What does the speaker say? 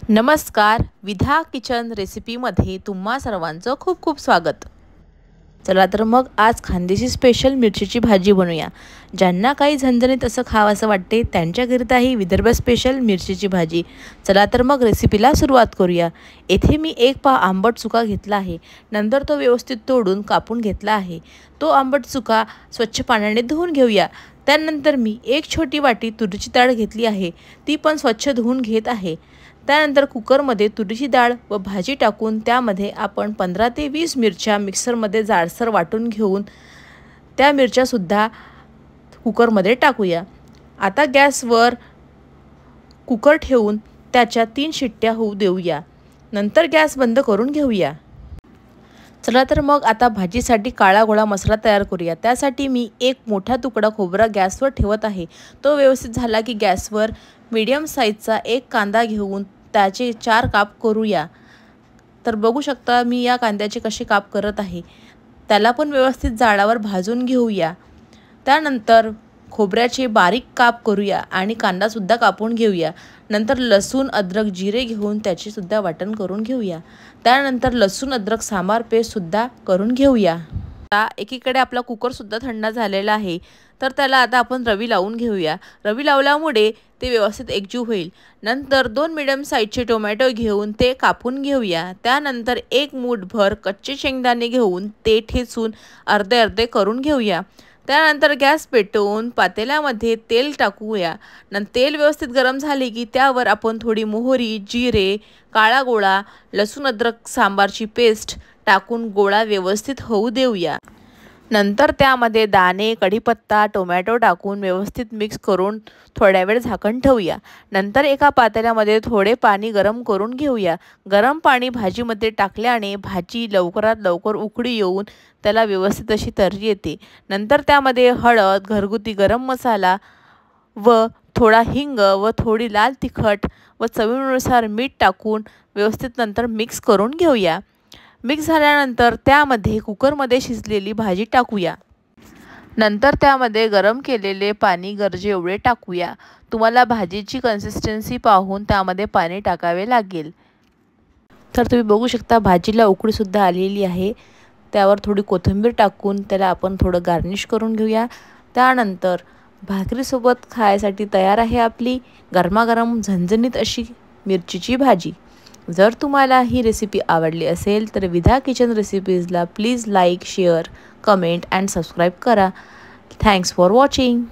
नमस्कार, विधा किचन रेसिपीमध्ये तुम्हा सर्वांचं खूप खूप स्वागत. चला तर मग आज खानदेशी स्पेशल मिरचीची भाजी बनवूया. ज्यांना काही झणझणीत असं खावंसं वाटते त्यांच्याकरिता ही विदर्भ स्पेशल मिरचीची भाजी. चला तर मग रेसिपीला सुरुवात करूया. येथे मी एक पाव आंबट चुका घेतला आहे. नंतर तो व्यवस्थित तोडून कापून घेतला आहे. तो आंबट चुका स्वच्छ पाण्याने धुवून घेऊया. त्यानंतर मी एक छोटी वाटी तुरीची डाळ घेतली आहे. ती पण स्वच्छ धुवून घेत आहे. त्यानंतर कुकरमध्ये तुरीची डाळ व भाजी टाकून त्यामध्ये आपण 15 ते 20 मिरच्या मिक्सरमध्ये जाडसर वाटून घेऊन त्या मिरच्यासुद्धा कुकरमध्ये टाकूया. आता गॅसवर कुकर ठेवून त्याच्या 3 शिट्ट्या होऊ देऊया. नंतर गॅस बंद करून घेऊया. चला तर मग आता भाजीसाठी काळा गोळा मसाला तयार करूया. त्यासाठी मी एक मोठा तुकडा खोबरा गॅसवर ठेवत आहे. तो व्यवस्थित झाला की गॅसवर मीडियम साईजचा एक कांदा घेऊन त्याचे 4 काप करूया. तर बघू शकता मी या कांद्याचे कसे काप करत आहे. त्याला पण व्यवस्थित जाळावर भाजून घेऊया. त्यानंतर खोबऱ्याचे बारीक काप करूया आणि कांदासुद्धा कापून घेऊया. नंतर लसूण अद्रक जिरे घेऊन त्याचेसुद्धा वाटण करून घेऊया. त्यानंतर लसूण अद्रक सांबार पेस्टसुद्धा करून घेऊया. आता एकीकडे आपला कुकरसुद्धा थंड झालेला आहे. तर त्याला आता आपण रवी लावून घेऊया. रवी लावल्यामुळे ते व्यवस्थित एकजीव होईल. नंतर 2 मिडियम साईजचे टोमॅटो घेऊन ते कापून घेऊया. त्यानंतर एक मूठभर कच्चे शेंगदाणे घेऊन ते ठेचून अर्धे अर्धे करून घेऊया. त्यानंतर गॅस पेटवून पातेल्यामध्ये तेल टाकूया. तेल व्यवस्थित गरम झाले की त्यावर आपण थोडी मोहरी, जिरे, काळा गोळा, लसूण अद्रक सांबारची पेस्ट टाकून गोळा व्यवस्थित होऊ देऊया. नंतर त्यामध्ये दाणे, कढीपत्ता, टोमॅटो टाकून व्यवस्थित मिक्स करून थोड्या वेळ झाकण ठेवूया. नंतर एका पातेल्यामध्ये थोडे पाणी गरम करून घेऊया. गरम पाणी भाजीमध्ये टाकल्याने भाजी लवकरात लवकर उकळी येऊन त्याला व्यवस्थित अशी तर्री येते. नंतर त्यामध्ये हळद, घरगुती गरम मसाला व थोडा हिंग व थोडी लाल तिखट व चवीनुसार मीठ टाकून व्यवस्थित नंतर मिक्स करून घेऊया. मिक्स झाल्यानंतर त्यामध्ये कुकरमध्ये शिजलेली भाजी टाकूया. नंतर त्यामध्ये गरम केलेले पाणी गरजे एवढे टाकूया. तुम्हाला भाजीची कन्सिस्टन्सी पाहून त्यामध्ये पाणी टाकावे लागेल. तर तुम्ही बघू शकता भाजीला उकळीसुद्धा आलेली आहे. त्यावर थोडी कोथिंबीर टाकून त्याला आपण थोडं गार्निश करून घेऊया. त्यानंतर भाकरीसोबत खायसाठी तयार आहे आपली गरमागरम झणझणीत अशी मिरचीची भाजी. जर तुम्हाला ही रेसिपी आवडली असेल तर विधा किचन रेसिपीजला please like, share, comment and subscribe करा. Thanks for watching.